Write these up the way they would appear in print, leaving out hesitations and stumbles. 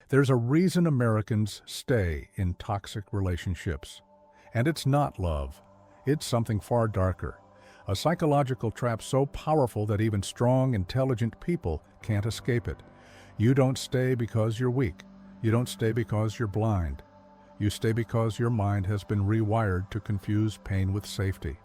There's a reason Americans stay in toxic relationships. And it's not love. It's something far darker. A psychological trap so powerful that even strong, intelligent people can't escape it. You don't stay because you're weak. You don't stay because you're blind. You stay because your mind has been rewired to confuse pain with safety.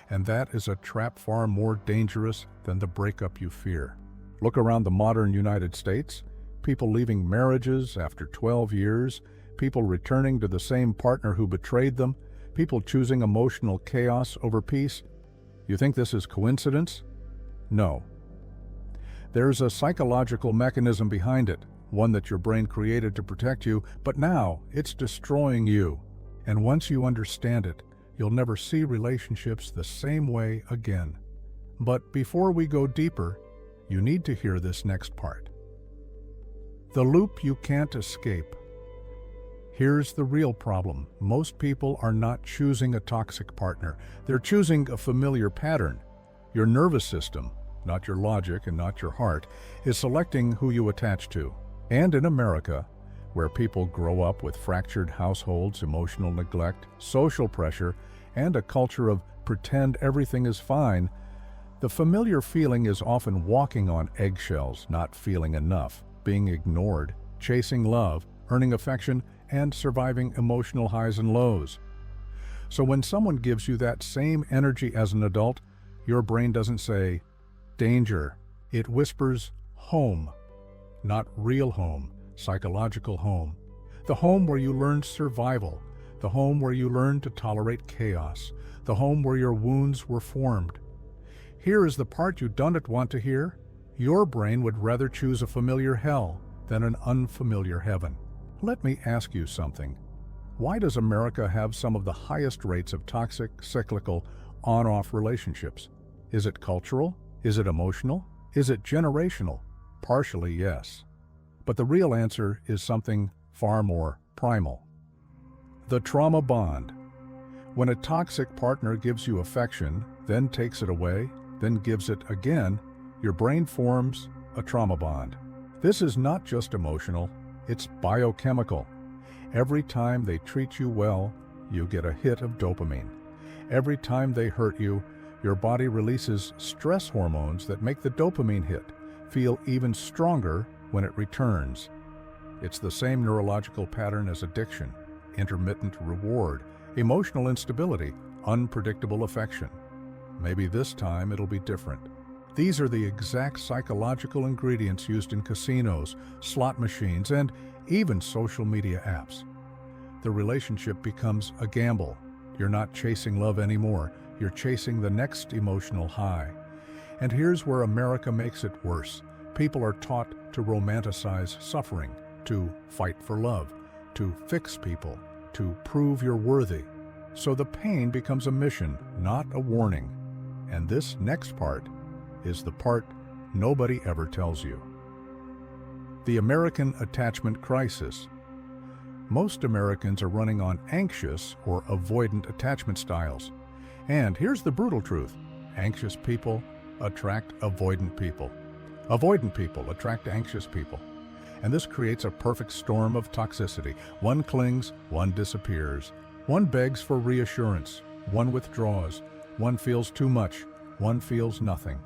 And that is a trap far more dangerous than the breakup you fear. Look around the modern United States. People leaving marriages after 12 years, people returning to the same partner who betrayed them, people choosing emotional chaos over peace. You think this is coincidence? No. There's a psychological mechanism behind it, one that your brain created to protect you, but now it's destroying you. And once you understand it, you'll never see relationships the same way again. But before we go deeper, you need to hear this next part. The loop you can't escape. Here's the real problem. Most people are not choosing a toxic partner. They're choosing a familiar pattern. Your nervous system, not your logic and not your heart, is selecting who you attach to. And in America, where people grow up with fractured households, emotional neglect, social pressure, and a culture of pretend everything is fine, the familiar feeling is often walking on eggshells, not feeling enough, being ignored, chasing love, earning affection, and surviving emotional highs and lows. So when someone gives you that same energy as an adult, your brain doesn't say, danger. It whispers, home. Not real home, psychological home. The home where you learned survival. The home where you learned to tolerate chaos. The home where your wounds were formed. Here is the part you don't want to hear. Your brain would rather choose a familiar hell than an unfamiliar heaven. Let me ask you something. Why does America have some of the highest rates of toxic, cyclical, on-off relationships? Is it cultural? Is it emotional? Is it generational? Partially, yes. But the real answer is something far more primal. The trauma bond. When a toxic partner gives you affection, then takes it away, then gives it again, your brain forms a trauma bond. This is not just emotional, it's biochemical. Every time they treat you well, you get a hit of dopamine. Every time they hurt you, your body releases stress hormones that make the dopamine hit feel even stronger when it returns. It's the same neurological pattern as addiction, intermittent reward, emotional instability, unpredictable affection. Maybe this time it'll be different. These are the exact psychological ingredients used in casinos, slot machines, and even social media apps. The relationship becomes a gamble. You're not chasing love anymore. You're chasing the next emotional high. And here's where America makes it worse. People are taught to romanticize suffering, to fight for love, to fix people, to prove you're worthy. So the pain becomes a mission, not a warning. And this next part is the part nobody ever tells you. The American attachment crisis. Most Americans are running on anxious or avoidant attachment styles. And here's the brutal truth. Anxious people attract avoidant people. Avoidant people attract anxious people. And this creates a perfect storm of toxicity. One clings, one disappears. One begs for reassurance, one withdraws. One feels too much, one feels nothing.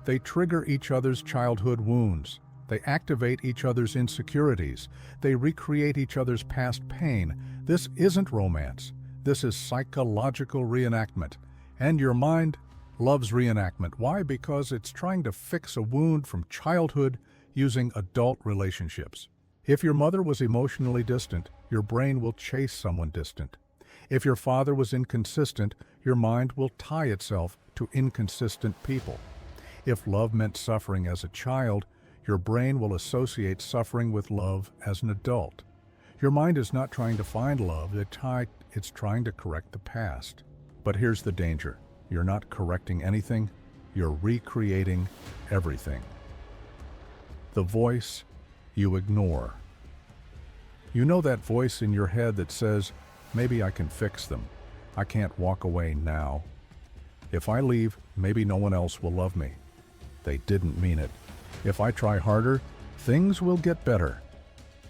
They trigger each other's childhood wounds. They activate each other's insecurities. They recreate each other's past pain. This isn't romance. This is psychological reenactment. And your mind loves reenactment. Why? Because it's trying to fix a wound from childhood using adult relationships. If your mother was emotionally distant, your brain will chase someone distant. If your father was inconsistent, your mind will tie itself to inconsistent people. If love meant suffering as a child, your brain will associate suffering with love as an adult. Your mind is not trying to find love, it's trying to correct the past. But here's the danger. You're not correcting anything, you're recreating everything. The voice you ignore. You know that voice in your head that says, maybe I can fix them. I can't walk away now. If I leave, maybe no one else will love me. They didn't mean it. If I try harder, things will get better.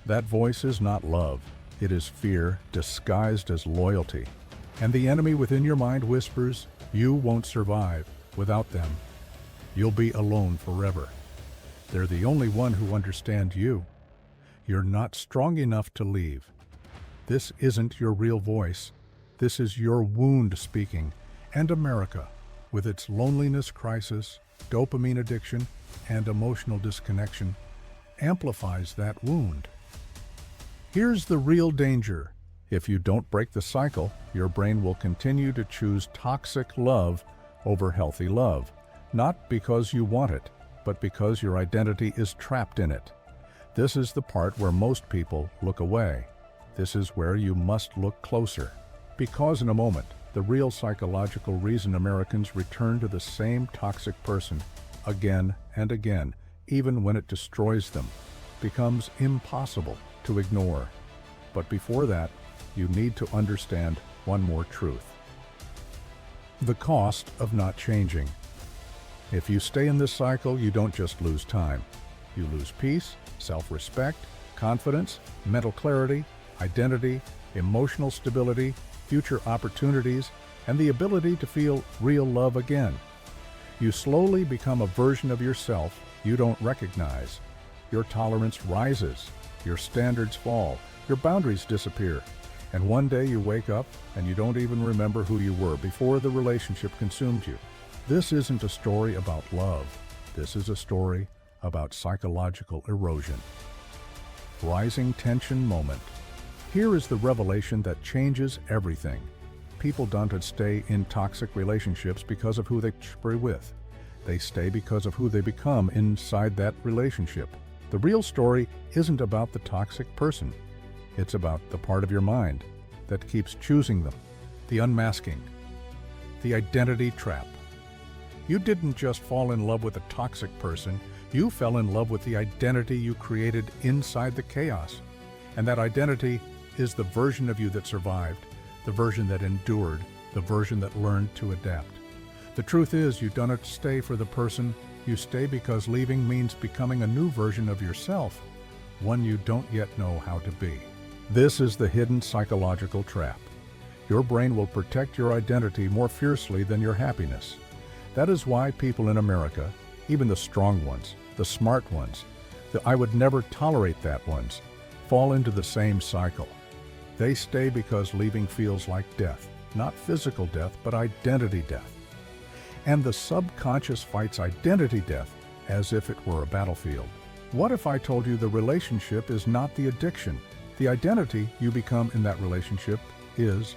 That voice is not love. It is fear disguised as loyalty. And the enemy within your mind whispers, you won't survive without them. You'll be alone forever. They're the only one who understand you. You're not strong enough to leave. This isn't your real voice. This is your wound speaking. And America, with its loneliness crisis, dopamine addiction, and emotional disconnection, amplifies that wound. Here's the real danger. If you don't break the cycle, your brain will continue to choose toxic love over healthy love, not because you want it, but because your identity is trapped in it. This is the part where most people look away. This is where you must look closer. Because in a moment, the real psychological reason Americans return to the same toxic person again and again, even when it destroys them, becomes impossible to ignore. But before that, you need to understand one more truth. The cost of not changing. If you stay in this cycle, you don't just lose time. You lose peace, self-respect, confidence, mental clarity, identity, emotional stability, future opportunities, and the ability to feel real love again. You slowly become a version of yourself you don't recognize. Your tolerance rises, your standards fall, your boundaries disappear, and one day you wake up and you don't even remember who you were before the relationship consumed you. This isn't a story about love. This is a story about psychological erosion. Rising tension moment. Here is the revelation that changes everything. People don't stay in toxic relationships because of who they are with. They stay because of who they become inside that relationship. The real story isn't about the toxic person. It's about the part of your mind that keeps choosing them. The unmasking. The identity trap. You didn't just fall in love with a toxic person. You fell in love with the identity you created inside the chaos. And that identity is the version of you that survived, the version that endured, the version that learned to adapt. The truth is, you don't stay for the person. You stay because leaving means becoming a new version of yourself, one you don't yet know how to be. This is the hidden psychological trap. Your brain will protect your identity more fiercely than your happiness. That is why people in America, even the strong ones, the smart ones, the I would never tolerate that ones, fall into the same cycle. They stay because leaving feels like death, not physical death, but identity death. And the subconscious fights identity death as if it were a battlefield. What if I told you the relationship is not the addiction? The identity you become in that relationship is.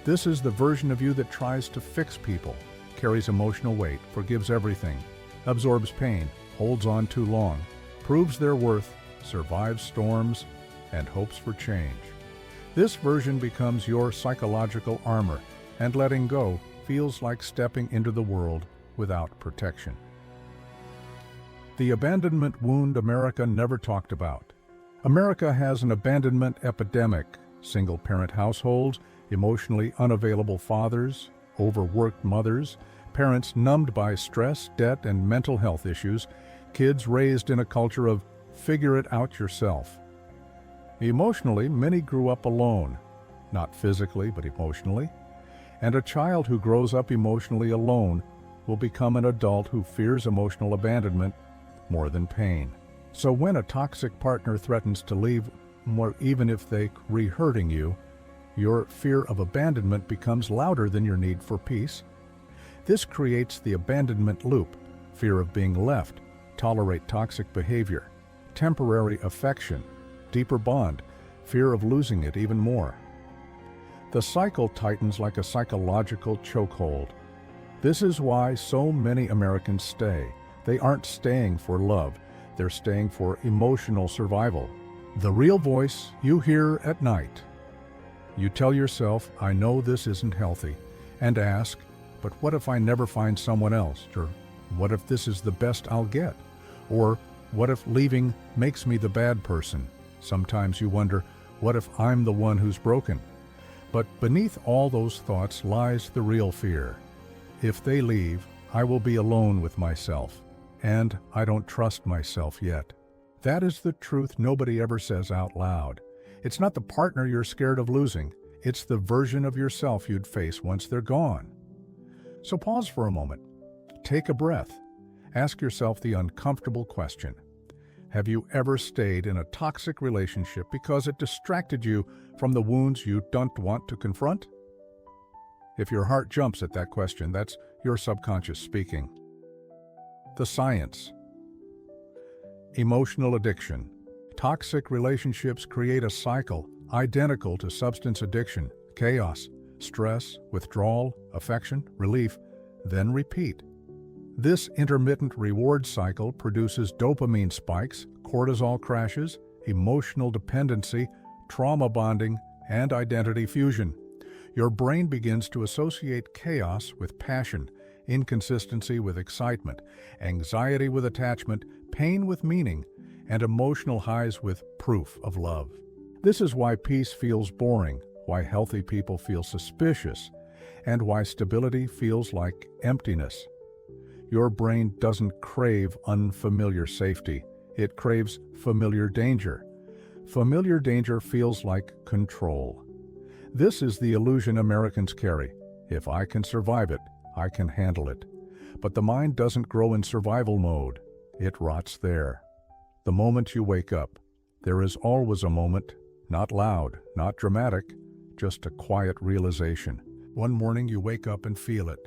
This is the version of you that tries to fix people, carries emotional weight, forgives everything, absorbs pain, holds on too long, proves their worth, survives storms, and hopes for change. This version becomes your psychological armor, and letting go feels like stepping into the world without protection. The abandonment wound America never talked about. America has an abandonment epidemic. Single-parent households, emotionally unavailable fathers, overworked mothers, parents numbed by stress, debt, and mental health issues, kids raised in a culture of figure it out yourself. Emotionally, many grew up alone, not physically, but emotionally. And a child who grows up emotionally alone will become an adult who fears emotional abandonment more than pain. So when a toxic partner threatens to leave, even if they re-hurting you, your fear of abandonment becomes louder than your need for peace. This creates the abandonment loop: fear of being left, tolerate toxic behavior, temporary affection, deeper bond, fear of losing it even more. The cycle tightens like a psychological chokehold. This is why so many Americans stay. They aren't staying for love. They're staying for emotional survival. The real voice you hear at night. You tell yourself, I know this isn't healthy, and ask, but what if I never find someone else? Or what if this is the best I'll get? Or what if leaving makes me the bad person? Sometimes you wonder, what if I'm the one who's broken? But beneath all those thoughts lies the real fear. If they leave, I will be alone with myself, and I don't trust myself yet. That is the truth nobody ever says out loud. It's not the partner you're scared of losing. It's the version of yourself you'd face once they're gone. So pause for a moment. Take a breath. Ask yourself the uncomfortable question. Have you ever stayed in a toxic relationship because it distracted you from the wounds you don't want to confront? If your heart jumps at that question, that's your subconscious speaking. The science. Emotional addiction. Toxic relationships create a cycle identical to substance addiction: chaos, stress, withdrawal, affection, relief, then repeat. This intermittent reward cycle produces dopamine spikes, cortisol crashes, emotional dependency, trauma bonding, and identity fusion. Your brain begins to associate chaos with passion, inconsistency with excitement, anxiety with attachment, pain with meaning, and emotional highs with proof of love. This is why peace feels boring, why healthy people feel suspicious, and why stability feels like emptiness. Your brain doesn't crave unfamiliar safety. It craves familiar danger. Familiar danger feels like control. This is the illusion Americans carry. If I can survive it, I can handle it. But the mind doesn't grow in survival mode. It rots there. The moment you wake up, there is always a moment, not loud, not dramatic, just a quiet realization. One morning you wake up and feel it.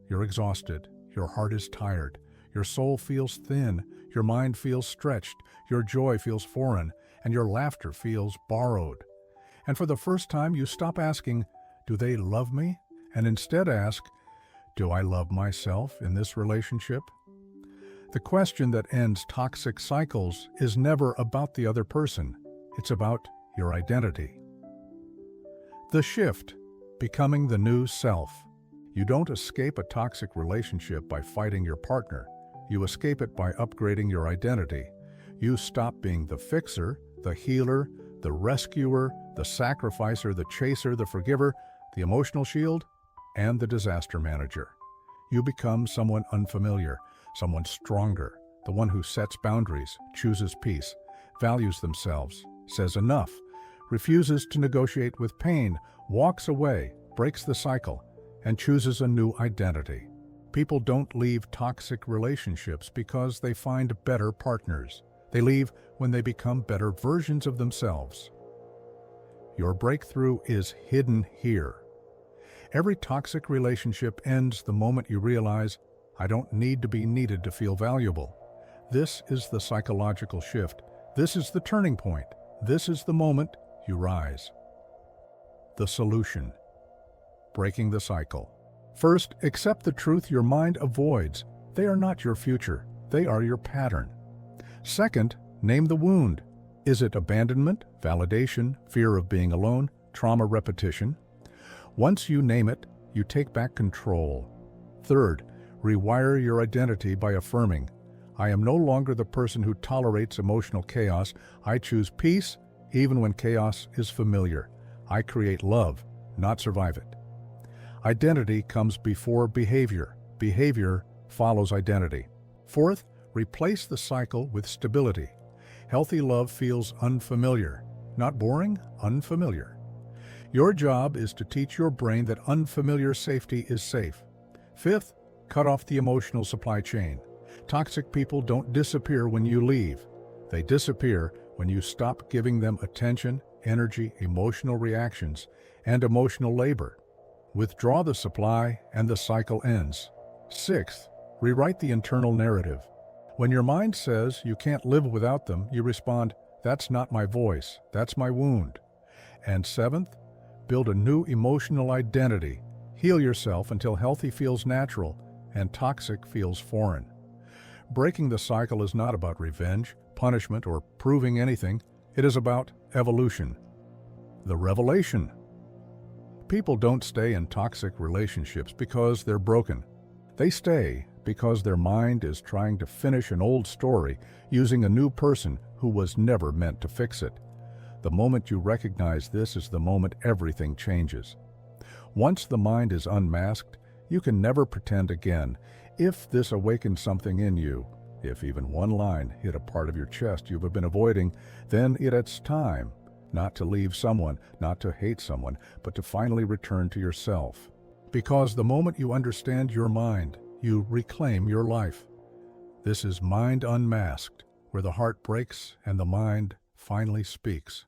You're exhausted. Your heart is tired. Your soul feels thin. Your mind feels stretched. Your joy feels foreign. And your laughter feels borrowed. And for the first time, you stop asking, "Do they love me?" and instead ask, "Do I love myself in this relationship?" The question that ends toxic cycles is never about the other person. It's about your identity. The shift, becoming the new self. You don't escape a toxic relationship by fighting your partner. You escape it by upgrading your identity. You stop being the fixer, the healer, the rescuer, the sacrificer, the chaser, the forgiver, the emotional shield, and the disaster manager. You become someone unfamiliar, someone stronger, the one who sets boundaries, chooses peace, values themselves, says enough, refuses to negotiate with pain, walks away, breaks the cycle, and chooses a new identity. People don't leave toxic relationships because they find better partners. They leave when they become better versions of themselves. Your breakthrough is hidden here. Every toxic relationship ends the moment you realize, "I don't need to be needed to feel valuable." This is the psychological shift. This is the turning point. This is the moment you rise. The solution. Breaking the cycle. First, accept the truth your mind avoids. They are not your future. They are your pattern. Second, name the wound. Is it abandonment, validation, fear of being alone, trauma repetition? Once you name it, you take back control. Third, rewire your identity by affirming, "I am no longer the person who tolerates emotional chaos. I choose peace, even when chaos is familiar. I create love, not survive it." Identity comes before behavior. Behavior follows identity. Fourth, replace the cycle with stability. Healthy love feels unfamiliar. Not boring, unfamiliar. Your job is to teach your brain that unfamiliar safety is safe. Fifth, cut off the emotional supply chain. Toxic people don't disappear when you leave. They disappear when you stop giving them attention, energy, emotional reactions, and emotional labor. Withdraw the supply and the cycle ends. Sixth, rewrite the internal narrative. When your mind says you can't live without them, you respond, "That's not my voice, that's my wound." And seventh, build a new emotional identity. Heal yourself until healthy feels natural and toxic feels foreign. Breaking the cycle is not about revenge, punishment, or proving anything. It is about evolution. The revelation. People don't stay in toxic relationships because they're broken. They stay because their mind is trying to finish an old story using a new person who was never meant to fix it. The moment you recognize this is the moment everything changes. Once the mind is unmasked, you can never pretend again. If this awakens something in you, If even one line hit a part of your chest you have been avoiding, then it's time not to leave someone, not to hate someone, but to finally return to yourself. Because the moment you understand your mind, you reclaim your life. This is Mind Unmasked, where the heart breaks and the mind finally speaks.